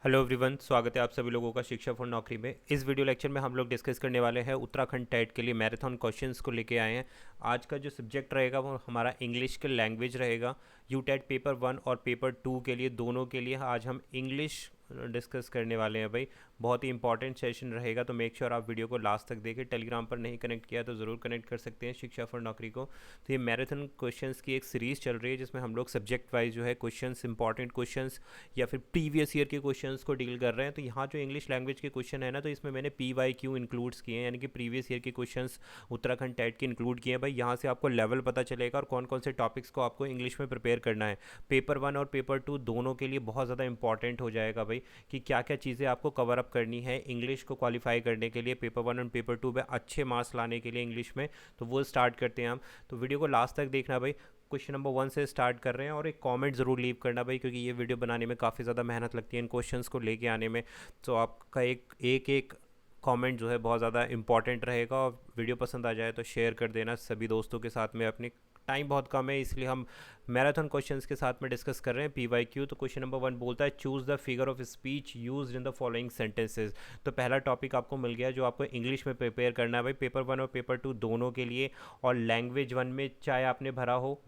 Hello everyone, स्वागत है आप सभी लोगों का शिक्षा फॉर नौकरी में। इस वीडियो लेक्चर में हम लोग डिस्कस करने वाले हैं उत्तराखंड टेट के लिए मैराथन क्वेश्चंस को लेके आए हैं। आज का जो सब्जेक्ट रहेगा वो हमारा इंग्लिश के लैंग्वेज रहेगा। यू टेट पेपर 1 और पेपर 2 के लिए, दोनों के लिए आज हम इंग्लिश डिस्कस करने वाले हैं भाई। बहुत ही इंपॉर्टेंट सेशन रहेगा, तो मेक श्योर आप वीडियो को लास्ट तक देखें। टेलीग्राम पर नहीं कनेक्ट किया तो ज़रूर कनेक्ट कर सकते हैं शिक्षा फॉर नौकरी को। तो ये मैराथन क्वेश्चंस की एक सीरीज़ चल रही है जिसमें हम लोग सब्जेक्ट वाइज जो है क्वेश्चंस, इंपॉर्टेंट क्वेश्चंस या फिर प्रीवियस ईयर के क्वेश्चंस को डील कर रहे हैं। तो यहाँ जो इंग्लिश लैंग्वेज के क्वेश्चन है ना, तो इसमें मैंने PYQ इंक्लूड्स किए हैं, यानी कि प्रीवियस ईयर के क्वेश्चंस उत्तराखंड टेट के इंक्लूड किए हैं भाई। यहाँ से आपको लेवल पता चलेगा और कौन कौन से टॉपिक्स को आपको इंग्लिश में प्रिपेयर करना है। पेपर 1 और पेपर 2 दोनों के लिए बहुत ज़्यादा इंपॉर्टेंट हो जाएगा भाई, कि क्या क्या चीज़ें आपको कवर अप करनी है इंग्लिश को क्वालिफाई करने के लिए, पेपर 1 और पेपर 2 में अच्छे मार्क्स लाने के लिए इंग्लिश में। तो वो स्टार्ट करते हैं हम। तो वीडियो को लास्ट तक देखना भाई। क्वेश्चन नंबर 1 से स्टार्ट कर रहे हैं, और एक कमेंट ज़रूर लीव करना भाई, क्योंकि ये वीडियो बनाने में काफ़ी ज़्यादा मेहनत लगती है इन क्वेश्चंस को लेके आने में। तो आपका एक कमेंट जो है बहुत ज़्यादा इंपॉर्टेंट रहेगा। और वीडियो पसंद आ जाए तो शेयर कर देना सभी दोस्तों के साथ में। अपनी टाइम बहुत कम है, इसलिए हम मैराथन क्वेश्चंस के साथ में डिस्कस कर रहे हैं PYQ। तो क्वेश्चन नंबर 1 बोलता है choose the figure of speech used in the following sentences. तो पहला टॉपिक आपको मिल गया जो आपको इंग्लिश में प्रिपेयर करना है भाई, पेपर 1 और पेपर 2 दोनों के लिए। और लैंग्वेज 1 में चाहे आपने भरा हो,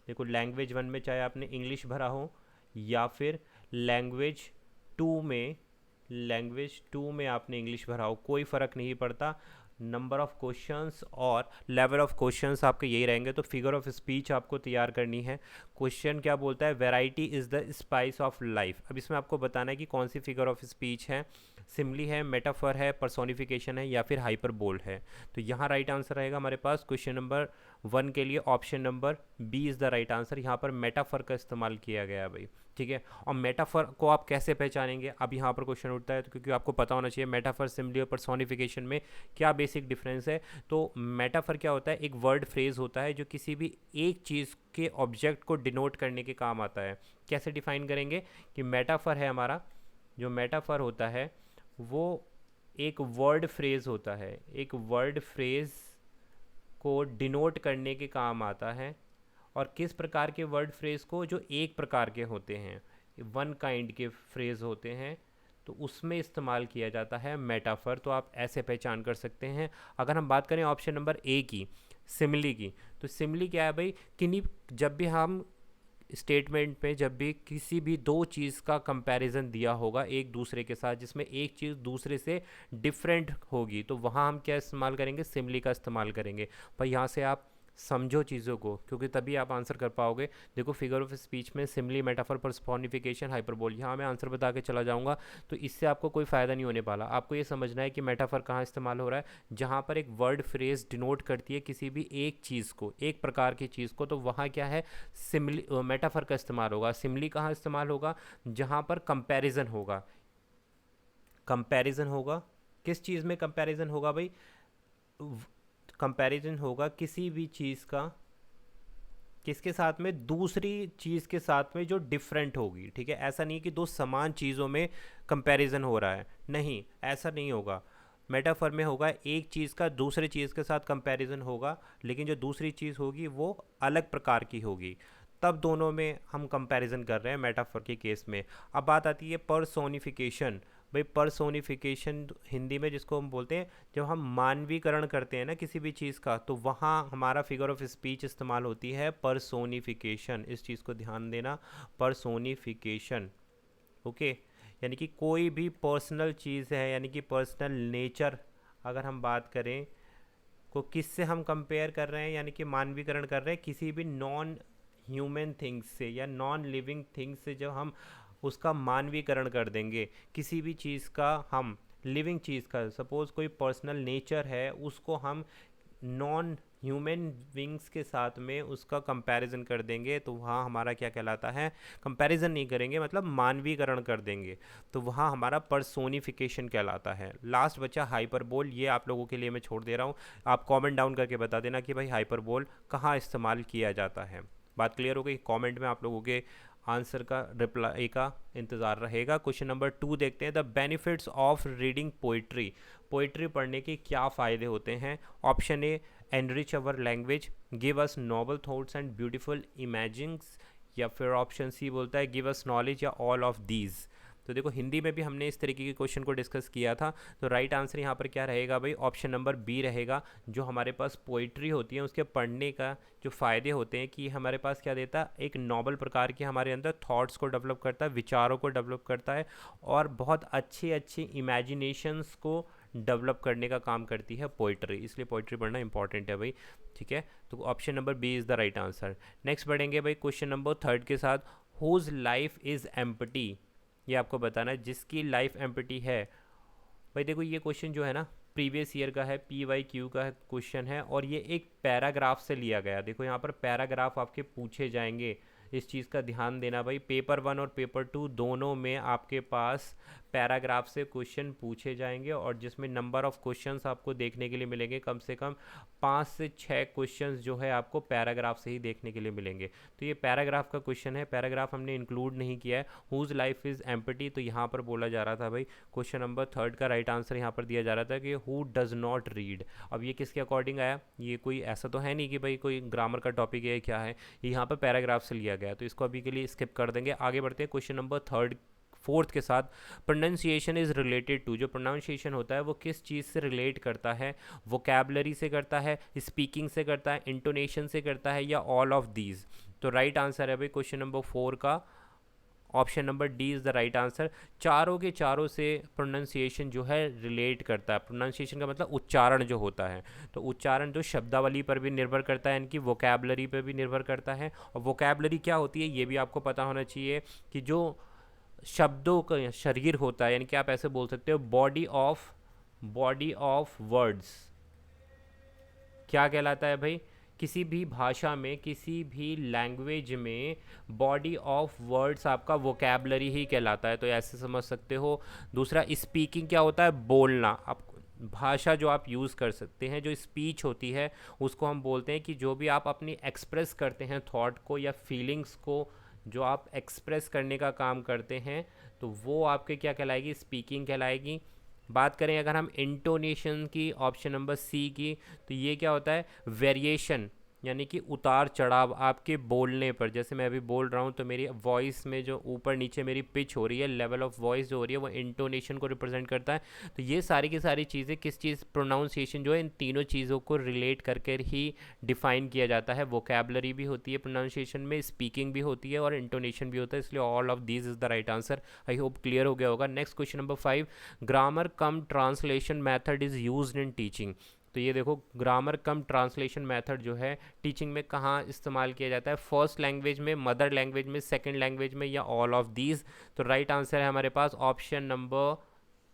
देखो लैंग्वेज 1 में चाहे आपने इंग्लिश भरा हो, या फिर लैंग्वेज 2 में आपने इंग्लिश भरा हो, कोई फ़र्क नहीं पड़ता। नंबर ऑफ़ क्वेश्चंस और लेवल ऑफ क्वेश्चंस आपके यही रहेंगे। तो फिगर ऑफ स्पीच आपको तैयार करनी है। क्वेश्चन क्या बोलता है, variety is the spice of life. अब इसमें आपको बताना है कि कौन सी फिगर ऑफ स्पीच है, सिमली है, मेटाफर है, पर्सोनिफिकेशन है, या फिर हाइपरबोल है। तो यहाँ राइट आंसर रहेगा हमारे पास क्वेश्चन नंबर 1 के लिए option number B is the right answer. यहाँ पर मेटाफर का इस्तेमाल किया गया है भाई, ठीक है। और मेटाफर को आप कैसे पहचानेंगे, अब यहाँ पर क्वेश्चन उठता है, तो क्योंकि आपको पता होना चाहिए मेटाफर, सिमली और पर्सोनिफिकेशन में क्या बेसिक डिफरेंस है। तो मेटाफर क्या होता है, एक वर्ड फ्रेज होता है जो किसी भी एक चीज़ के ऑब्जेक्ट को डिनोट करने के काम आता है। कैसे डिफाइन करेंगे कि मेटाफर है हमारा, जो मेटाफर होता है वो एक वर्ड फ्रेज होता है, एक वर्ड फ्रेज को डिनोट करने के काम आता है। और किस प्रकार के वर्ड फ्रेज को, जो एक प्रकार के होते हैं, वन काइंड के फ्रेज होते हैं, तो उसमें इस्तेमाल किया जाता है मेटाफर। तो आप ऐसे पहचान कर सकते हैं। अगर हम बात करें ऑप्शन नंबर ए की, सिमली की, तो सिमली क्या है भाई, किन्हीं जब भी हम स्टेटमेंट में, जब भी किसी भी दो चीज़ का कंपैरिजन दिया होगा एक दूसरे के साथ, जिसमें एक चीज़ दूसरे से डिफरेंट होगी, तो वहाँ हम क्या इस्तेमाल करेंगे, सिमली का इस्तेमाल करेंगे। पर यहाँ से आप समझो चीज़ों को, क्योंकि तभी आप आंसर कर पाओगे। देखो फिगर ऑफ स्पीच में सिमली, मेटाफर, पर्सोनिफिकेशन, हाइपरबोल, यहाँ मैं आंसर बता के चला जाऊँगा, तो इससे आपको कोई फ़ायदा नहीं होने वाला। आपको ये समझना है कि मेटाफर कहाँ इस्तेमाल हो रहा है, जहाँ पर एक वर्ड फ्रेज डिनोट करती है किसी भी एक चीज़ को, एक प्रकार की चीज़ को, तो वहाँ क्या है, सिमली, मेटाफर का इस्तेमाल होगा। सिमली कहाँ इस्तेमाल होगा, जहाँ पर कंपैरिजन होगा। कंपैरिजन होगा किस चीज़ में, कंपैरिजन होगा भाई, कंपैरिजन होगा किसी भी चीज़ का किसके साथ में, दूसरी चीज़ के साथ में जो डिफरेंट होगी, ठीक है। ऐसा नहीं कि दो समान चीज़ों में कंपैरिजन हो रहा है, नहीं, ऐसा नहीं होगा। मेटाफर में होगा एक चीज़ का दूसरे चीज़ के साथ कंपैरिजन होगा, लेकिन जो दूसरी चीज़ होगी वो अलग प्रकार की होगी, तब दोनों में हम कंपैरिजन कर रहे हैं मेटाफर के केस में। अब बात आती है पर्सोनिफिकेशन। भाई पर्सोनिफिकेशन हिंदी में जिसको हम बोलते हैं, जब हम मानवीकरण करते हैं ना किसी भी चीज़ का, तो वहाँ हमारा फिगर ऑफ स्पीच इस्तेमाल होती है पर्सोनिफिकेशन। इस चीज़ को ध्यान देना, पर्सोनिफिकेशन, ओके। यानी कि कोई भी पर्सनल चीज़ है, यानी कि पर्सनल नेचर, अगर हम बात करें को किससे हम कंपेयर कर रहे हैं, यानी कि मानवीकरण कर रहे हैं किसी भी नॉन ह्यूमन थिंग्स से या नॉन लिविंग थिंग्स से, जब हम उसका मानवीकरण कर देंगे किसी भी चीज़ का, हम लिविंग चीज़ का, सपोज़ कोई पर्सनल नेचर है, उसको हम नॉन ह्यूमन बींग्स के साथ में उसका कंपैरिजन कर देंगे, तो वहाँ हमारा क्या कहलाता है, कंपैरिजन नहीं करेंगे, मतलब मानवीकरण कर देंगे, तो वहाँ हमारा पर्सोनिफिकेशन कहलाता है। लास्ट बचा हाइपरबोल, ये आप लोगों के लिए मैं छोड़ दे रहा हूँ। आप कमेंट डाउन करके बता देना कि भाई हाइपरबोल कहाँ इस्तेमाल किया जाता है। बात क्लियर हो गई। कमेंट में आप लोगों के आंसर का, रिप्लाई का इंतज़ार रहेगा। क्वेश्चन नंबर 2 देखते हैं, the benefits of reading poetry. Poetry पढ़ने के क्या फ़ायदे होते हैं। Option A, enrich our language, give us noble thoughts and beautiful imagings, या फिर ऑप्शन सी बोलता है गिव अस नॉलेज, या ऑल ऑफ दीज। तो देखो हिंदी में भी हमने इस तरीके के क्वेश्चन को डिस्कस किया था। तो राइट आंसर यहाँ पर क्या रहेगा भाई, ऑप्शन नंबर बी रहेगा। जो हमारे पास पोइट्री होती है उसके पढ़ने का जो फ़ायदे होते हैं कि हमारे पास क्या देता है, एक नॉबल प्रकार के हमारे अंदर थॉट्स को डेवलप करता है, विचारों को डेवलप करता है, और बहुत अच्छी अच्छी इमेजिनेशंस को डेवलप करने का काम करती है पोइट्री। इसलिए पोइट्री पढ़ना इंपॉर्टेंट है भाई, ठीक है। तो option number B is the right answer. Next बढ़ेंगे भाई क्वेश्चन नंबर थर्ड के साथ। हुज लाइफ इज़ एम्प्टी, ये आपको बताना है जिसकी लाइफ एम्प्टी है। भाई देखो ये क्वेश्चन जो है ना प्रीवियस ईयर का है, PYQ का क्वेश्चन है, और ये एक पैराग्राफ से लिया गया। देखो यहाँ पर पैराग्राफ आपके पूछे जाएंगे, इस चीज़ का ध्यान देना भाई। पेपर 1 और पेपर 2 दोनों में आपके पास पैराग्राफ से क्वेश्चन पूछे जाएंगे, और जिसमें नंबर ऑफ़ क्वेश्चंस आपको देखने के लिए मिलेंगे, कम से कम 5 से 6 क्वेश्चंस जो है आपको पैराग्राफ से ही देखने के लिए मिलेंगे। तो ये पैराग्राफ का क्वेश्चन है, पैराग्राफ हमने इंक्लूड नहीं किया है। हुज लाइफ इज़ एम्प्टी, तो यहाँ पर बोला जा रहा था भाई, क्वेश्चन नंबर थर्ड का राइट आंसर यहाँ पर दिया जा रहा था कि हु डज़ नॉट रीड। अब ये किसके अकॉर्डिंग आया, ये कोई ऐसा तो है नहीं कि भाई कोई ग्रामर का टॉपिक है, क्या है, ये यहाँ पर पैराग्राफ से लिया गया। तो इसको अभी के लिए स्किप कर देंगे, आगे बढ़ते हैं क्वेश्चन नंबर फोर्थ के साथ। प्रोनाउंसिएशन इज़ रिलेटेड टू, जो प्रोनाउंसिएशन होता है वो किस चीज़ से रिलेट करता है, वोकैबलरी से करता है, स्पीकिंग से करता है, इंटोनेशन से करता है, या ऑल ऑफ दीज। तो राइट आंसर है भाई क्वेश्चन नंबर 4 का option number D is the right answer. चारों के चारों से प्रोनाउंसिएशन जो है रिलेट करता है। प्रोनाउंसिएशन का मतलब उच्चारण जो होता है, तो उच्चारण जो शब्दावली पर भी निर्भर करता है, इनकी वोकैबलरी पर भी निर्भर करता है। और वोकैबलरी क्या होती है ये भी आपको पता होना चाहिए, कि जो शब्दों का शरीर होता है, यानी कि आप ऐसे बोल सकते हो बॉडी ऑफ वर्ड्स क्या कहलाता है भाई, किसी भी भाषा में, किसी भी लैंग्वेज में बॉडी ऑफ वर्ड्स आपका वोकैबलरी ही कहलाता है। तो ऐसे समझ सकते हो। दूसरा स्पीकिंग क्या होता है, बोलना। आप भाषा जो आप यूज़ कर सकते हैं, जो स्पीच होती है, उसको हम बोलते हैं कि जो भी आप अपनी एक्सप्रेस करते हैं थॉट को या फीलिंग्स को, जो आप एक्सप्रेस करने का काम करते हैं, तो वो आपके क्या कहलाएगी, स्पीकिंग कहलाएगी। बात करें अगर हम इंटोनेशन की, ऑप्शन नंबर सी की, तो ये क्या होता है, वेरिएशन, यानी कि उतार चढ़ाव आपके बोलने पर। जैसे मैं अभी बोल रहा हूँ तो मेरी वॉइस में जो ऊपर नीचे मेरी पिच हो रही है, लेवल ऑफ वॉइस जो हो रही है, वो इंटोनेशन को रिप्रेजेंट करता है। तो ये सारी की सारी चीज़ें किस चीज़, प्रोनाउंसिएशन जो है, इन तीनों चीज़ों को रिलेट करके ही डिफाइन किया जाता है। वोकैबलरी भी होती है प्रोनाउंसिएशन में, स्पीकिंग भी होती है, और इंटोनेशन भी होता है। इसलिए all of these is the right answer. I hope clear हो गया होगा। Next question number 5, grammar come translation method is used in teaching. तो ये देखो ग्रामर कम ट्रांसलेशन मेथड जो है टीचिंग में कहाँ इस्तेमाल किया जाता है, फर्स्ट लैंग्वेज में, मदर लैंग्वेज में, सेकंड लैंग्वेज में, या ऑल ऑफ दीज। तो राइट आंसर है हमारे पास ऑप्शन नंबर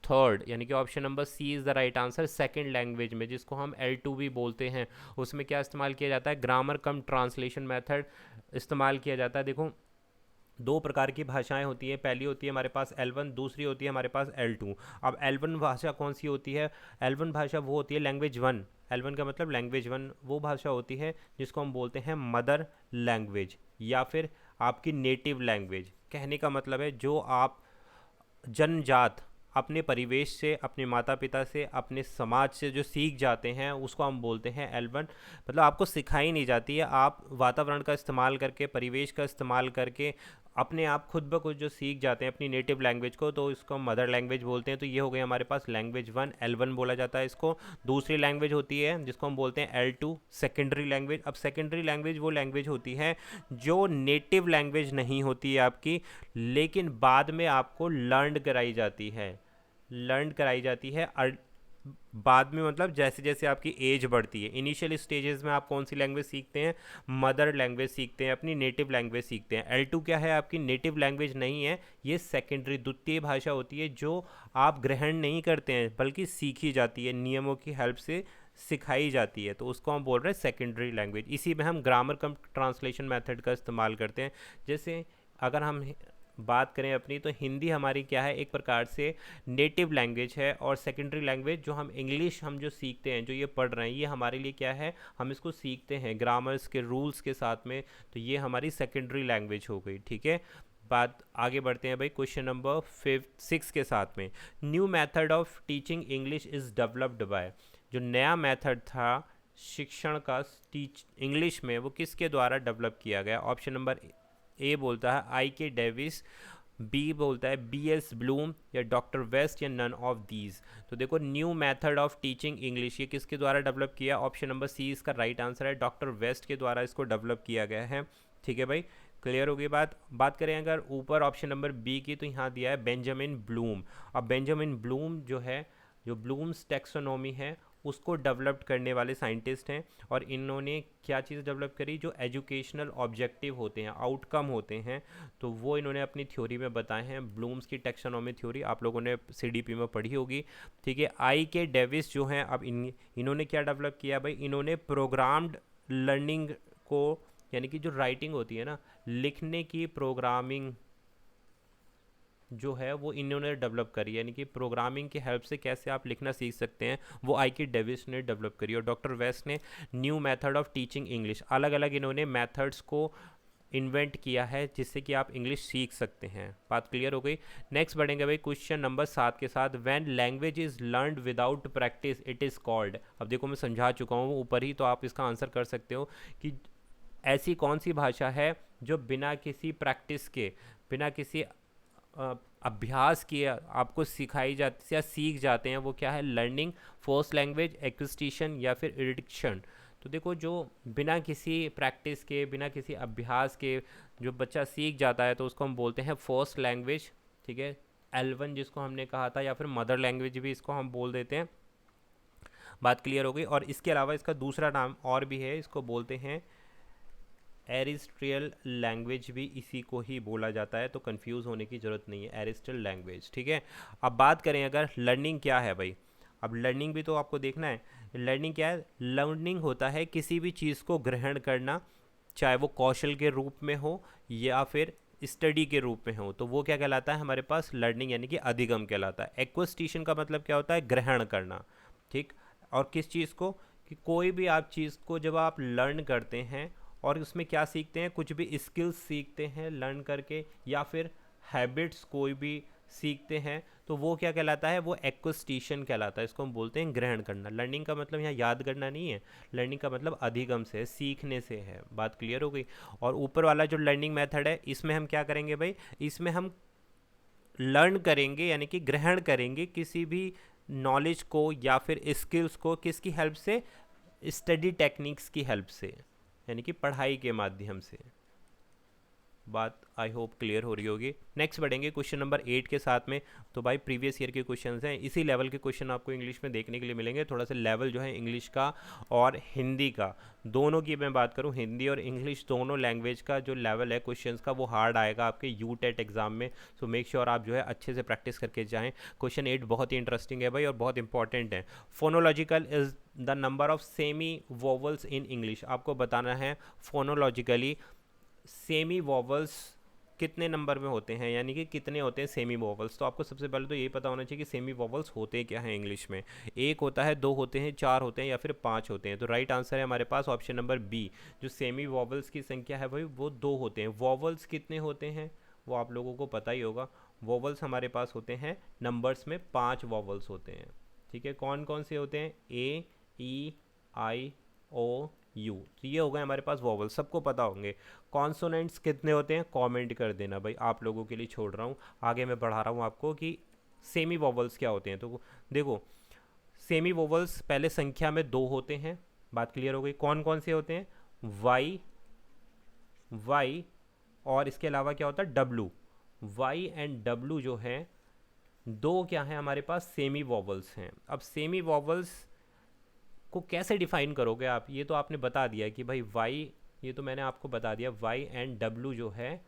थर्ड, यानी कि option number C is the right answer. Second language में, जिसको हम L2 भी बोलते हैं, उसमें क्या इस्तेमाल किया जाता है, ग्रामर कम ट्रांसलेशन मेथड इस्तेमाल किया जाता है। देखो दो प्रकार की भाषाएं होती हैं, पहली होती है हमारे पास L1, दूसरी होती है हमारे पास L2। अब L1 भाषा कौन सी होती है, L1 भाषा वो होती है लैंग्वेज 1। L1 का मतलब लैंग्वेज 1 वो भाषा होती है जिसको हम बोलते हैं मदर लैंग्वेज, या फिर आपकी नेटिव लैंग्वेज। कहने का मतलब है जो आप जन्मजात अपने परिवेश से, अपने माता पिता से, अपने समाज से जो सीख जाते हैं, उसको हम बोलते हैं L1। मतलब आपको सिखाई नहीं जाती है, आप वातावरण का इस्तेमाल करके, परिवेश का इस्तेमाल करके अपने आप खुद ब खुद जो सीख जाते हैं अपनी नेटिव लैंग्वेज को, तो इसको हम मदर लैंग्वेज बोलते हैं। तो ये हो गई हमारे पास लैंग्वेज 1, L1 बोला जाता है इसको। दूसरी लैंग्वेज होती है जिसको हम बोलते हैं L2, सेकेंडरी लैंग्वेज। अब सेकेंडरी लैंग्वेज वो लैंग्वेज होती है जो नेटिव लैंग्वेज नहीं होती है आपकी, लेकिन बाद में आपको लर्न कराई जाती है बाद में, मतलब जैसे जैसे आपकी एज बढ़ती है। इनिशियल स्टेजेस में आप कौन सी लैंग्वेज सीखते हैं, मदर लैंग्वेज सीखते हैं, अपनी नेटिव लैंग्वेज सीखते हैं। L2 क्या है, आपकी नेटिव लैंग्वेज नहीं है, ये सेकेंडरी द्वितीय भाषा होती है जो आप ग्रहण नहीं करते हैं बल्कि सीखी जाती है, नियमों की हेल्प से सिखाई जाती है। तो उसको हम बोल रहे हैं सेकेंडरी लैंग्वेज। इसी में हम ग्रामर कम ट्रांसलेशन मेथड का इस्तेमाल करते हैं। जैसे अगर हम बात करें अपनी, तो हिंदी हमारी क्या है, एक प्रकार से नेटिव लैंग्वेज है, और सेकेंडरी लैंग्वेज जो हम इंग्लिश हम जो सीखते हैं, जो ये पढ़ रहे हैं, ये हमारे लिए क्या है, हम इसको सीखते हैं ग्रामर्स के रूल्स के साथ में। तो ये हमारी सेकेंडरी लैंग्वेज हो गई, ठीक है। बात आगे बढ़ते हैं भाई क्वेश्चन नंबर 6 के साथ में। New method of teaching English is developed by, जो नया मेथड था शिक्षण का इंग्लिश में, वो किसके द्वारा डेवलप किया गया। ऑप्शन नंबर ए बोलता है IK डेविस, बी बोलता है बी एस ब्लूम या डॉक्टर वेस्ट या नन ऑफ दीज। तो देखो new method of teaching English ये किसके द्वारा डेवलप किया, ऑप्शन नंबर सी इसका राइट आंसर है, डॉक्टर वेस्ट के द्वारा इसको डेवलप किया गया है। ठीक है भाई, क्लियर हो गई बात करें अगर ऊपर ऑप्शन नंबर बी की, तो यहाँ दिया है बेंजामिन ब्लूम। अब बेंजामिन ब्लूम जो है, जो ब्लूम्स टैक्सोनॉमी है उसको डेवलप करने वाले साइंटिस्ट हैं, और इन्होंने क्या चीज़ डेवलप करी, जो एजुकेशनल ऑब्जेक्टिव होते हैं, आउटकम होते हैं, तो वो इन्होंने अपनी थ्योरी में बताए हैं। ब्लूम्स की टैक्सोनॉमी थ्योरी आप लोगों ने सीडीपी में पढ़ी होगी। ठीक है, आई के डेविस जो हैं, अब इन्होंने क्या डेवलप किया भाई, इन्होंने प्रोग्राम्ड लर्निंग को, यानी कि जो राइटिंग होती है ना, लिखने की प्रोग्रामिंग जो है वो इन्होंने डेवलप करी, यानी कि प्रोग्रामिंग की हेल्प से कैसे आप लिखना सीख सकते हैं, वो आई के डेविस ने डेवलप करी। और डॉक्टर वेस्ट ने new method of teaching English, अलग अलग इन्होंने मेथड्स को इन्वेंट किया है जिससे कि आप इंग्लिश सीख सकते हैं। बात क्लियर हो गई। नेक्स्ट बढ़ेंगे भाई क्वेश्चन नंबर 7 के साथ। When language is learned without practice it is called. अब देखो मैं समझा चुका हूँ ऊपर ही, तो आप इसका आंसर कर सकते हो कि ऐसी कौन सी भाषा है जो बिना किसी प्रैक्टिस के, बिना किसी अभ्यास किए आपको सिखाई जाती या सीख जाते हैं, वो क्या है, लर्निंग, फोर्स लैंग्वेज, एक्विजिशन या फिर एडिक्शन। तो देखो जो बिना किसी प्रैक्टिस के, बिना किसी अभ्यास के जो बच्चा सीख जाता है, तो उसको हम बोलते हैं फोर्स लैंग्वेज। ठीक है, L1 जिसको हमने कहा था, या फिर मदर लैंग्वेज भी इसको हम बोल देते हैं। बात क्लियर हो गई। और इसके अलावा इसका दूसरा नाम और भी है, इसको बोलते हैं एरिस्ट्रियल लैंग्वेज, भी इसी को ही बोला जाता है, तो कंफ्यूज होने की ज़रूरत नहीं है, एरिस्ट्रियल लैंग्वेज। ठीक है, अब बात करें अगर लर्निंग क्या है भाई, अब लर्निंग भी तो आपको देखना है। लर्निंग क्या है, लर्निंग होता है किसी भी चीज़ को ग्रहण करना, चाहे वो कौशल के रूप में हो या फिर स्टडी के रूप में हो, तो वो क्या कहलाता है हमारे पास, लर्निंग, यानी कि अधिगम कहलाता है। एक्विजिशन का मतलब क्या होता है, ग्रहण करना। ठीक, और किस चीज़ को, कि कोई भी आप चीज़ को जब आप लर्न करते हैं और उसमें क्या सीखते हैं, कुछ भी स्किल्स सीखते हैं लर्न करके, या फिर हैबिट्स कोई भी सीखते हैं, तो वो क्या कहलाता है, वो एक्विजिशन कहलाता है। इसको हम बोलते हैं ग्रहण करना। लर्निंग का मतलब यहाँ याद करना नहीं है, लर्निंग का मतलब अधिगम से है, सीखने से है। बात क्लियर हो गई। और ऊपर वाला जो लर्निंग मेथड है, इसमें हम क्या करेंगे भाई, इसमें हम लर्न करेंगे, यानी कि ग्रहण करेंगे किसी भी नॉलेज को या फिर स्किल्स को, किसकी हेल्प से, स्टडी टेक्निक्स की हेल्प से, यानी कि पढ़ाई के माध्यम से। बात आई होप क्लियर हो रही होगी। नेक्स्ट बढ़ेंगे क्वेश्चन नंबर 8 के साथ में। तो भाई प्रीवियस ईयर के क्वेश्चंस हैं, इसी लेवल के क्वेश्चन आपको इंग्लिश में देखने के लिए मिलेंगे। थोड़ा सा लेवल जो है इंग्लिश का और हिंदी का, दोनों की मैं बात करूं, हिंदी और इंग्लिश दोनों लैंग्वेज का जो लेवल है क्वेश्चंस का, वो हार्ड आएगा आपके यूटेट एग्जाम में। सो मेक श्योर आप जो है अच्छे से प्रैक्टिस करके जाएँ। क्वेश्चन 8 बहुत ही इंटरेस्टिंग है भाई और बहुत इंपॉर्टेंट है। Phonological is the number of semi vowels in English. आपको बताना है फोनोलॉजिकली सेमी वोवल्स कितने नंबर में होते हैं, यानी कि कितने होते हैं सेमी वोवल्स। तो आपको सबसे पहले तो यही पता होना चाहिए कि सेमी वोवल्स होते क्या हैं इंग्लिश में। एक होता है, दो होते हैं, चार होते हैं या फिर पांच होते हैं। तो राइट आंसर है हमारे पास ऑप्शन नंबर बी। जो सेमी वोवल्स की संख्या है भाई वो दो होते हैं। वोवल्स कितने होते हैं वो आप लोगों को पता ही होगा। वोवल्स हमारे पास होते हैं नंबर्स में, 5 वोवल्स होते हैं। ठीक है, कौन कौन से होते हैं, ए, ई, आई, ओ, यू। तो ये हो गए हमारे पास वोवल, सबको पता होंगे। कॉन्सोनेंट्स कितने होते हैं, कमेंट कर देना भाई, आप लोगों के लिए छोड़ रहा हूँ। आगे मैं बढ़ा रहा हूँ आपको कि सेमी वोवल्स क्या होते हैं। तो देखो सेमी वोवल्स पहले संख्या में 2 होते हैं। बात क्लियर हो गई। कौन कौन से होते हैं, वाई, वाई, और इसके अलावा क्या होता है, डब्लू। वाई एंड डब्लू जो है, दो क्या है हमारे पास, सेमी वोवल्स हैं। अब सेमी वोवल्स को कैसे डिफाइन करोगे आप, ये तो आपने बता दिया कि भाई वाई, ये तो मैंने आपको बता दिया, वाई एंड डब्लू जो है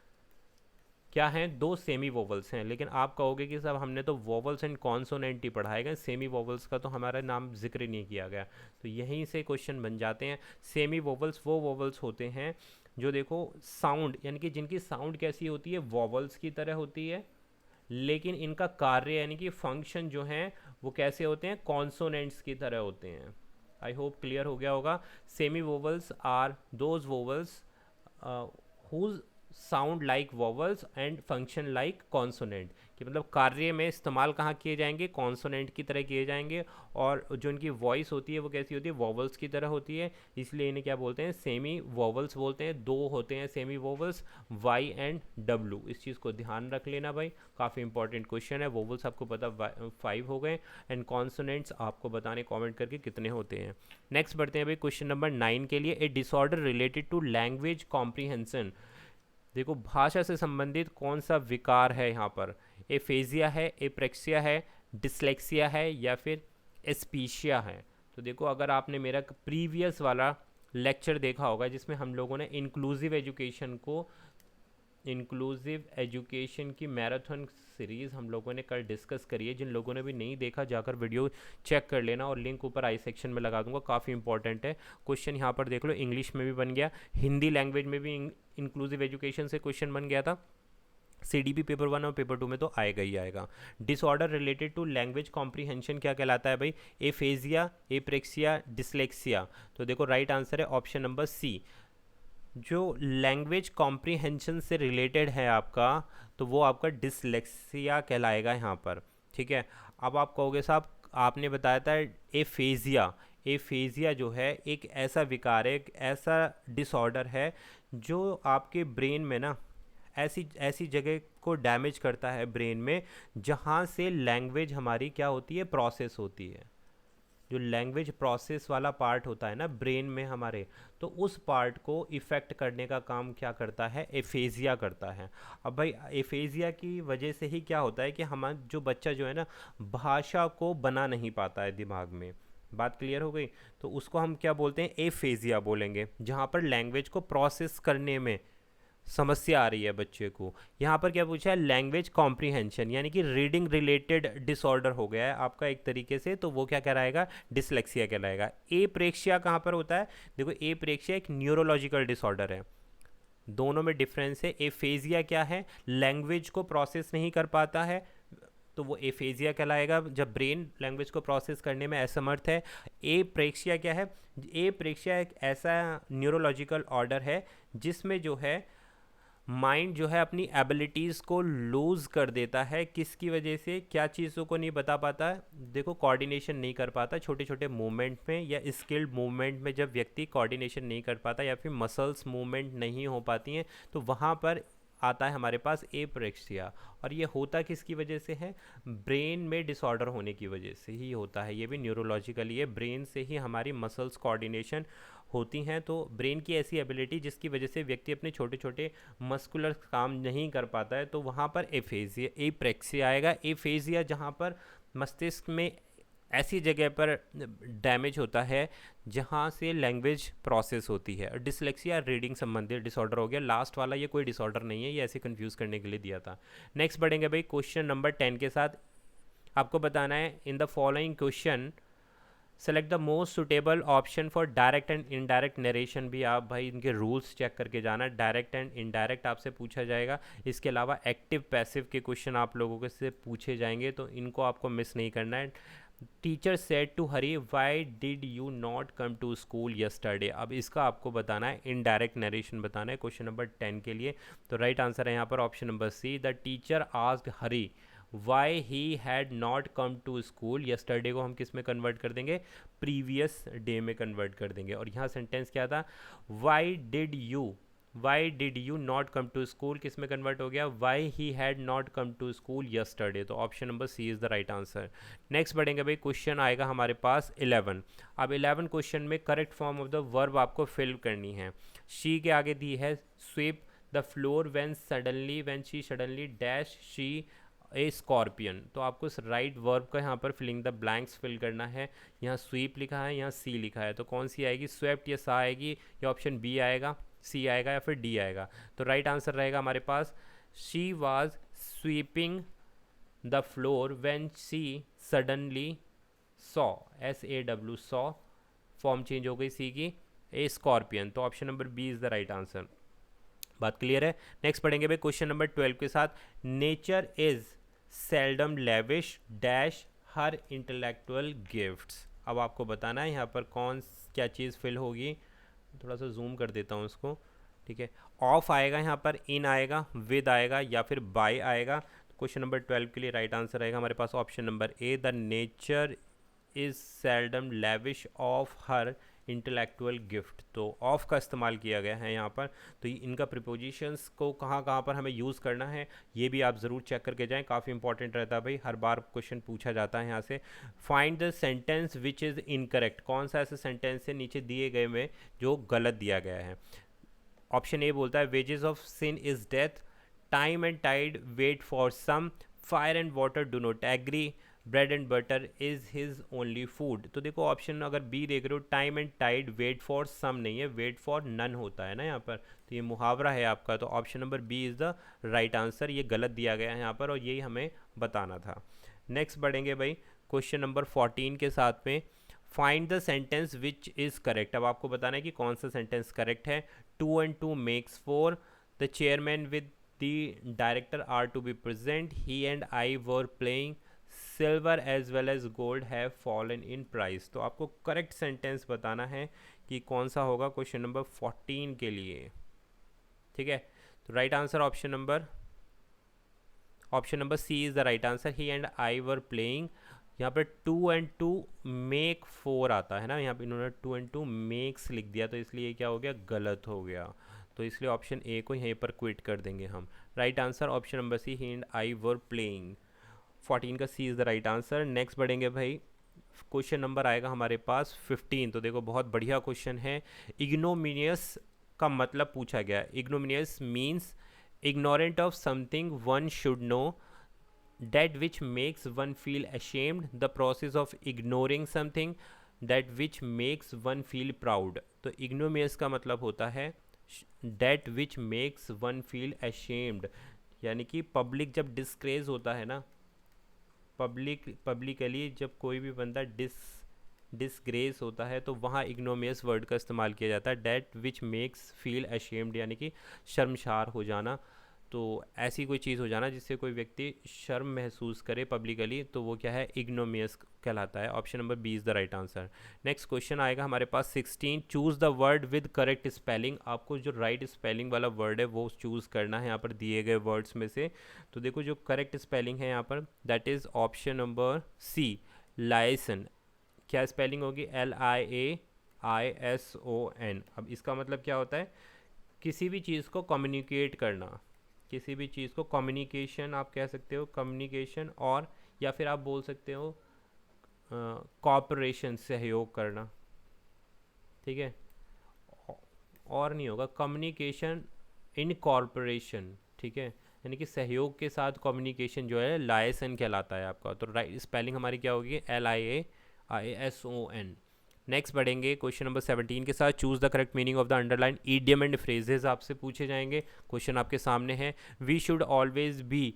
क्या हैं, दो सेमी वोवल्स हैं। लेकिन आप कहोगे कि साहब हमने तो वोवल्स एंड कॉन्सोनेंट ही पढ़ाए गए, सेमी वोवल्स का तो हमारा नाम जिक्र नहीं किया गया। तो यहीं से क्वेश्चन बन जाते हैं। सेमी वोवल्स वो वोवल्स होते हैं जो देखो साउंड, यानी कि जिनकी साउंड कैसी होती है, वोवल्स की तरह होती है, लेकिन इनका कार्य यानी कि फंक्शन जो है वो कैसे होते हैं, कॉन्सोनेंट्स की तरह होते हैं। आई होप क्लियर हो गया होगा। Semi vowels are those vowels whose sound like vowels and function like consonant, कि मतलब कार्य में इस्तेमाल कहाँ किए जाएंगे, कॉन्सोनेंट की तरह किए जाएंगे, और जो इनकी वॉइस होती है वो कैसी होती है, वॉवल्स की तरह होती है, इसलिए इन्हें क्या बोलते हैं, सेमी वॉवल्स बोलते हैं। दो होते हैं semi vowels, Y and W, इस चीज़ को ध्यान रख लेना भाई, काफ़ी इंपॉर्टेंट क्वेश्चन है। वॉवल्स आपको पता 5 हो गए, एंड कॉन्सोनेंट्स आपको बताने कॉमेंट करके कितने होते हैं। नेक्स्ट बढ़ते हैं भाई क्वेश्चन नंबर 9 के लिए। A disorder related to language comprehension, देखो भाषा से संबंधित कौन सा विकार है यहाँ पर, एफेजिया है, एप्रेक्सिया है, डिसलेक्सिया है, या फिर एस्पीशिया है। तो देखो अगर आपने मेरा प्रीवियस वाला लेक्चर देखा होगा जिसमें हम लोगों ने इंक्लूसिव एजुकेशन की मैराथन सीरीज़ हम लोगों ने कल डिस्कस करी है, जिन लोगों ने भी नहीं देखा जाकर वीडियो चेक कर लेना, और लिंक ऊपर आई सेक्शन में लगा दूंगा, काफ़ी इंपॉर्टेंट है क्वेश्चन। यहाँ पर देख लो इंग्लिश में भी बन गया, हिंदी लैंग्वेज में भी इंक्लूसिव एजुकेशन से क्वेश्चन बन गया था, CDP पेपर 1 और पेपर 2 में तो आएगा ही आएगा। Disorder related to language comprehension क्या कहलाता है भाई, एफेजिया, एप्रेक्सिया, डिसलेक्सिया। तो देखो राइट आंसर है ऑप्शन नंबर सी। जो लैंग्वेज कॉम्प्रीहेंशन से रिलेटेड है आपका, तो वो आपका डिसलेक्सिया कहलाएगा यहाँ पर, ठीक है। अब आप कहोगे साहब आपने बताया था एफेजिया, एफेजिया जो है एक ऐसा विकार है, एक ऐसा डिसऑर्डर है जो आपके ब्रेन में ना ऐसी ऐसी जगह को डैमेज करता है ब्रेन में, जहाँ से लैंग्वेज हमारी क्या होती है, प्रोसेस होती है। जो लैंग्वेज प्रोसेस वाला पार्ट होता है ना ब्रेन में हमारे, तो उस पार्ट को इफ़ेक्ट करने का काम क्या करता है, एफेजिया करता है। अब भाई एफेजिया की वजह से ही क्या होता है कि हमारा जो बच्चा जो है ना भाषा को बना नहीं पाता है दिमाग में, बात क्लियर हो गई। तो उसको हम क्या बोलते हैं, एफेजिया बोलेंगे, जहाँ पर लैंग्वेज को प्रोसेस करने में समस्या आ रही है बच्चे को। यहाँ पर क्या पूछा है, लैंग्वेज कॉम्प्रीहेंशन, यानी कि रीडिंग रिलेटेड डिसऑर्डर हो गया है आपका एक तरीके से, तो वो क्या कहलाएगा, डिसलेक्सिया कहलाएगा। ए प्रेक्शिया कहाँ पर होता है, देखो ए प्रेक्शिया एक न्यूरोलॉजिकल डिसऑर्डर है, दोनों में डिफरेंस है। एफेजिया क्या है, लैंग्वेज को प्रोसेस नहीं कर पाता है, तो वो एफेजिया कहलाएगा, जब ब्रेन लैंग्वेज को प्रोसेस करने में असमर्थ है। ए प्रेक्शिया क्या है, ए प्रेक्शिया एक ऐसा न्यूरोलॉजिकल ऑर्डर है जिसमें जो है माइंड जो है अपनी एबिलिटीज़ को लूज़ कर देता है, किसकी वजह से, क्या चीज़ों को नहीं बता पाता, देखो कोऑर्डिनेशन नहीं कर पाता छोटे छोटे मूवमेंट में, या स्किल्ड मूवमेंट में जब व्यक्ति कोऑर्डिनेशन नहीं कर पाता, या फिर मसल्स मूवमेंट नहीं हो पाती हैं, तो वहाँ पर आता है हमारे पास एप्रेक्सिया। और ये होता किसकी वजह से है, ब्रेन में डिसऑर्डर होने की वजह से ही होता है, ये भी न्यूरोलॉजिकली है, ब्रेन से ही हमारी मसल्स कोऑर्डिनेशन होती हैं। तो ब्रेन की ऐसी एबिलिटी जिसकी वजह से व्यक्ति अपने छोटे छोटे मस्कुलर काम नहीं कर पाता है, तो वहाँ पर एफेजिया, एप्रेक्सिया आएगा। एफेजिया जहाँ पर मस्तिष्क में ऐसी जगह पर डैमेज होता है जहाँ से लैंग्वेज प्रोसेस होती है। डिसलेक्सिया रीडिंग संबंधित डिसऑर्डर हो गया, लास्ट वाला ये कोई डिसऑर्डर नहीं है, ये ऐसे कंफ्यूज करने के लिए दिया था। नेक्स्ट बढ़ेंगे भाई क्वेश्चन नंबर 10 के साथ। आपको बताना है in the following question select the most suitable option for direct and indirect narration. भी आप भाई इनके रूल्स चेक करके जाना, डायरेक्ट एंड इनडायरेक्ट आपसे पूछा जाएगा, इसके अलावा एक्टिव पैसिव के क्वेश्चन आप लोगों के से पूछे जाएंगे, तो इनको आपको मिस नहीं करना है। Teacher said to Hari why did you not come to school yesterday, अब इसका आपको बताना है, इनडायरेक्ट नरेशन बताना है क्वेश्चन नंबर 10 के लिए। तो राइट आंसर है यहाँ पर option number C, the teacher asked Hari why he had not come to school yesterday को हम किस में कन्वर्ट कर देंगे, प्रीवियस डे में कन्वर्ट कर देंगे। और यहाँ सेंटेंस क्या था, why did you not come to school किस में कन्वर्ट हो गया, why he had not come to school yesterday. तो option number C is the right answer. Next बढ़ेंगे भाई, क्वेश्चन आएगा हमारे पास 11। अब 11 क्वेश्चन में correct form of the verb आपको फिल करनी है। शी के आगे दी है sweep the floor when she suddenly dash she A scorpion, तो आपको इस राइट वर्ब का यहाँ पर फिलिंग द ब्लैंक्स फिल करना है। यहाँ स्वीप लिखा है, यहाँ सी लिखा है, तो कौन सी आएगी, स्वेप्ट या सा आएगी, या ऑप्शन बी आएगा, सी आएगा, या फिर डी आएगा। तो राइट आंसर रहेगा हमारे पास she was sweeping the floor when she suddenly saw, SAW saw, form change हो गई सी की, ए स्कॉर्पियन। तो option number B is the right answer. बात क्लियर है। नेक्स्ट पढ़ेंगे भाई क्वेश्चन नंबर 12 के साथ। Nature is seldom lavish dash her intellectual gifts. अब आपको बताना है यहाँ पर क्या चीज़ फिल होगी, थोड़ा सा जूम कर देता हूँ इसको। ठीक है। ऑफ आएगा यहाँ पर, इन आएगा, विद आएगा या फिर बाय आएगा। क्वेश्चन नंबर 12 के लिए राइट आंसर आएगा हमारे पास option number A, the nature is seldom lavish of her intellectual gift. तो ऑफ का इस्तेमाल किया गया है यहाँ पर। तो इनका प्रिपोजिशंस को कहाँ कहाँ पर हमें यूज़ करना है ये भी आप ज़रूर चेक करके जाएं, काफ़ी इंपॉर्टेंट रहता है भाई, हर बार क्वेश्चन पूछा जाता है यहाँ से। Find the sentence which is incorrect, कौन सा ऐसा सेंटेंस है नीचे दिए गए में जो गलत दिया गया है। ऑप्शन ए बोलता है wages of sin is death, time and tide wait for some, fire and water do not agree, bread and butter is his only food. तो देखो ऑप्शन अगर बी देख रहे हो, time and tide wait for some नहीं है, wait for none होता है ना यहाँ पर, तो ये मुहावरा है आपका। तो option number B is the right answer, ये गलत दिया गया है यहाँ पर और यही हमें बताना था। नेक्स्ट बढ़ेंगे भाई क्वेश्चन नंबर 14 के साथ में, find the sentence which is correct. अब आपको बताना है कि कौन सा सेंटेंस करेक्ट है। 2 and 2 makes 4, the chairman with the director are to be present, he and I were playing, silver as well as gold have fallen in price. तो आपको करेक्ट सेंटेंस बताना है कि कौन सा होगा क्वेश्चन नंबर 14 के लिए, ठीक है। तो right answer option number C is the right answer, he and I were playing. यहाँ पर 2 and 2 मेक 4 आता है ना, यहाँ पे इन्होंने 2 and 2 मेक्स लिख दिया, तो इसलिए क्या हो गया, गलत हो गया। तो इसलिए ऑप्शन ए को यहीं पर क्विट कर देंगे हम। Right answer option number C, he and I were playing. 14 का C is the right answer. Next बढ़ेंगे भाई, क्वेश्चन नंबर आएगा हमारे पास 15। तो देखो बहुत बढ़िया क्वेश्चन है। इग्नोमिनियस का मतलब पूछा गया। इग्नोमिनियस means ignorant of something one should know, that which makes one feel ashamed, the process of ignoring something, that which makes one feel proud। तो ignominious का मतलब होता है that which makes one feel ashamed, यानी कि public जब डिस्क्रेज होता है ना, पब्लिकली जब कोई भी बंदा डिसग्रेस होता है तो वहाँ इग्नोमियस वर्ड का इस्तेमाल किया जाता है, that which makes feel ashamed, यानी कि शर्मशार हो जाना। तो ऐसी कोई चीज़ हो जाना जिससे कोई व्यक्ति शर्म महसूस करे पब्लिकली, तो वो क्या है, इग्नोमियस कहलाता है। Option number B is the right answer. Next question आएगा हमारे पास 16, choose the word with correct spelling. आपको जो राइट स्पेलिंग वाला वर्ड है वो चूज़ करना है यहाँ पर दिए गए वर्ड्स में से। तो देखो जो करेक्ट स्पेलिंग है यहाँ पर, that is option number C, liaison. क्या स्पेलिंग होगी, LIAISON। अब इसका मतलब क्या होता है, किसी भी चीज़ को कम्युनिकेट करना, किसी भी चीज़ को कम्युनिकेशन आप कह सकते हो, कम्युनिकेशन, और या फिर आप बोल सकते हो कॉपरेशन, सहयोग करना, ठीक है। और नहीं होगा, कम्युनिकेशन इन कॉरपोरेशन, ठीक है, यानी कि सहयोग के साथ कम्युनिकेशन जो है लाइसन कहलाता है आपका। तो राइट स्पेलिंग हमारी क्या होगी, LIAISON। नेक्स्ट बढ़ेंगे क्वेश्चन नंबर 17 के साथ, choose the correct meaning of the underline idiom and phrases आपसे पूछे जाएंगे। क्वेश्चन आपके सामने है, we should always be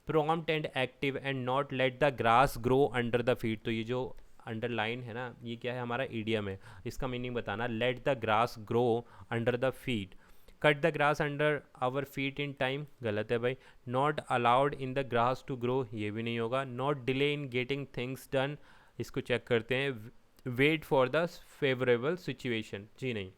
prompt and active and not let the grass grow under the feet. तो ये जो अंडरलाइन है ना, ये क्या है, हमारा ईडियम है, इसका मीनिंग बताना। Let the grass grow under the feet, cut the grass under our feet in time, गलत है भाई। Not allowed in the grass to grow, ये भी नहीं होगा। Not delay in getting things done, इसको चेक करते हैं। Wait for the favourable situation, जी नहीं।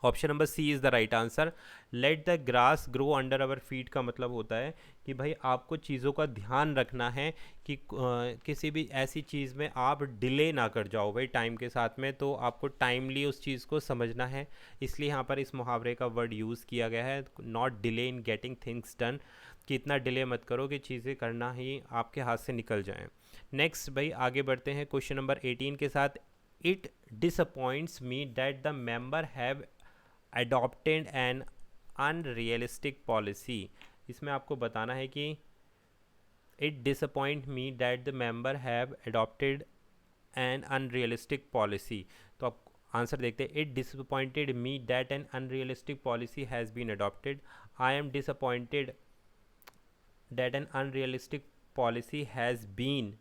Option number C is the right answer. Let the grass grow under our feet का मतलब होता है कि भाई आपको चीज़ों का ध्यान रखना है कि किसी भी ऐसी चीज़ में आप डिले ना कर जाओ भाई टाइम के साथ में, तो आपको टाइमली उस चीज़ को समझना है। इसलिए यहाँ पर इस मुहावरे का वर्ड यूज़ किया गया है, not delay in getting things done, कि इतना डिले मत करो कि चीज़ें करना ही आपके हाथ से निकल जाएं। नेक्स्ट भाई आगे बढ़ते हैं क्वेश्चन नंबर 18 के साथ। It disappoints me that the member have adopted an unrealistic policy. इसमें आपको बताना है कि it disappoint me that the member have adopted an unrealistic policy. तो आप आंसर देखते हैं, it disappointed me that an unrealistic policy has been adopted, I am disappointed that an unrealistic policy has been.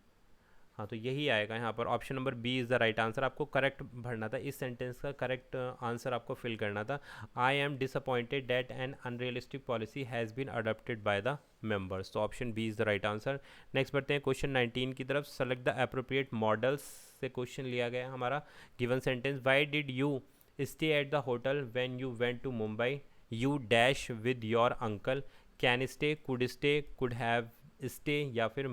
हाँ तो यही आएगा यहाँ पर, option number B is the right answer. आपको करेक्ट भरना था, इस सेंटेंस का करेक्ट आंसर आपको फिल करना था। I am disappointed that an unrealistic policy has been adopted by the members. तो option B is the right answer. Next बढ़ते हैं क्वेश्चन 19 की तरफ। सेलेक्ट द अप्रोप्रिएट मॉडल्स से क्वेश्चन लिया गया हमारा। Given sentence, why did you stay at the hotel when you went to Mumbai, you dash with your uncle, can stay, could have stay, या फिर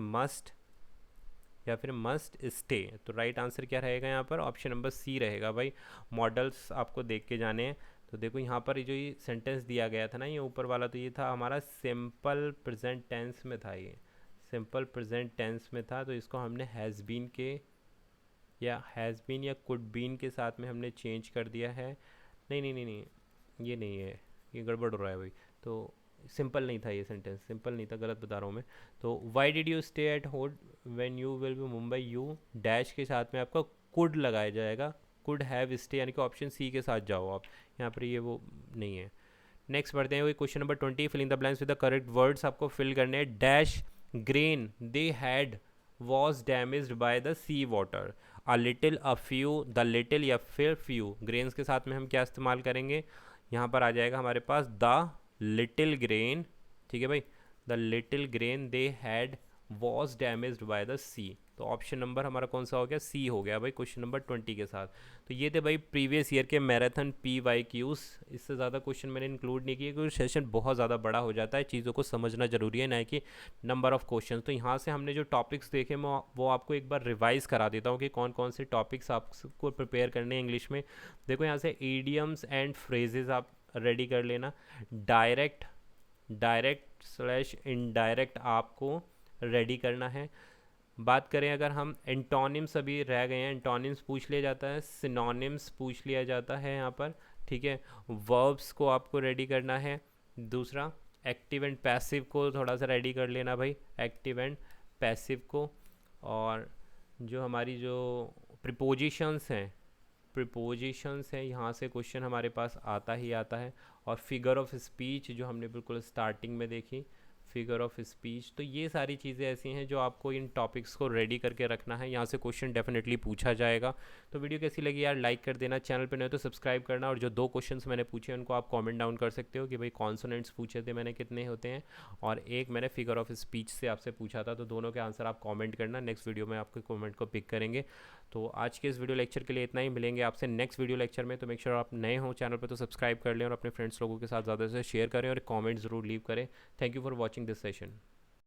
मस्ट स्टे। तो right answer क्या रहेगा यहाँ पर? ऑप्शन नंबर सी रहेगा भाई। मॉडल्स आपको देख के जाने हैं। तो देखो यहाँ पर जो ये सेंटेंस दिया गया था ना, ये ऊपर वाला, तो ये था हमारा सिंपल प्रेजेंट टेंस में था, ये सिंपल प्रेजेंट टेंस में था। तो इसको हमने हैज़ बीन के या हैज़ बीन या कुड बीन के साथ में हमने चेंज कर दिया है। नहीं नहीं नहीं नहीं, ये नहीं है, ये गड़बड़ हो रहा है भाई। तो सिंपल नहीं था ये सेंटेंस, सिंपल नहीं था, गलत बता रहा हूँ मैं। तो Y did you stay at home when you will be Mumbai, you dash के साथ में आपका कुड लगाया जाएगा, कुड हैव स्टे, यानी कि ऑप्शन सी के साथ जाओ आप। यहाँ पर ये वो नहीं है। नेक्स्ट बढ़ते हैं, वही question number 20, fill in the blanks with the correct words आपको फिल करने हैं। Dash grain they had was damaged by the sea water, a little, a few, the little या फिर फ्यू। ग्रेन्स के साथ में हम क्या इस्तेमाल करेंगे? यहाँ पर आ जाएगा हमारे पास द लिटिल ग्रेन, ठीक है भाई, the little grain they had was damaged by the sea. तो ऑप्शन नंबर हमारा कौन सा हो गया? सी हो गया भाई क्वेश्चन नंबर 20 के साथ। तो ये थे भाई प्रीवियस ईयर के मैराथन PYQs। इससे ज़्यादा क्वेश्चन मैंने इंक्लूड नहीं किए क्योंकि सेशन बहुत ज़्यादा बड़ा हो जाता है, चीज़ों को समझना जरूरी है, ना कि नंबर ऑफ क्वेश्चन। तो यहाँ से हमने जो टॉपिक्स देखे मैं वो आपको एक बार रिवाइज करा देता हूँ कि कौन कौन से टॉपिक्स आपको प्रिपेयर करने हैं इंग्लिश में। देखो यहाँ से ईडियम्स एंड फ्रेजेस आप रेडी कर लेना। डायरेक्ट स्लैश इनडायरेक्ट आपको रेडी करना है। बात करें अगर हम एंटोनिम्स, अभी रह गए हैं, एंटोनिम्स पूछ लिया जाता है, सिनोनिम्स पूछ लिया जाता है यहाँ पर, ठीक है। वर्ब्स को आपको रेडी करना है। दूसरा एक्टिव एंड पैसिव को थोड़ा सा रेडी कर लेना भाई, एक्टिव एंड पैसिव को। और जो हमारी जो प्रीपोजिशंस हैं यहाँ से क्वेश्चन हमारे पास आता ही आता है। और फिगर ऑफ स्पीच जो हमने बिल्कुल स्टार्टिंग में देखी, फिगर ऑफ स्पीच। तो ये सारी चीज़ें ऐसी हैं जो आपको इन टॉपिक्स को रेडी करके रखना है, यहाँ से क्वेश्चन डेफिनेटली पूछा जाएगा। तो वीडियो कैसी लगी यार, लाइक कर देना, चैनल पे नहीं तो सब्सक्राइब करना। और जो 2 क्वेश्चंस मैंने पूछे उनको आप कमेंट डाउन कर सकते हो कि भाई कॉन्सोनेंट्स पूछे थे मैंने कितने होते हैं, और एक मैंने फिगर ऑफ स्पीच से आपसे पूछा था। तो दोनों के आंसर आप कॉमेंट करना, नेक्स्ट वीडियो में आपके कॉमेंट को पिक करेंगे। तो आज के इस वीडियो लेक्चर के लिए इतना ही, मिलेंगे आपसे नेक्स्ट वीडियो लेक्चर में। तो मेक श्योर आप नए हो चैनल पर तो सब्सक्राइब कर लें और अपने फ्रेंड्स लोगों के साथ ज़्यादा से शेयर करें और कॉमेंट ज़रूर लीव करें। Thank you for watching this session.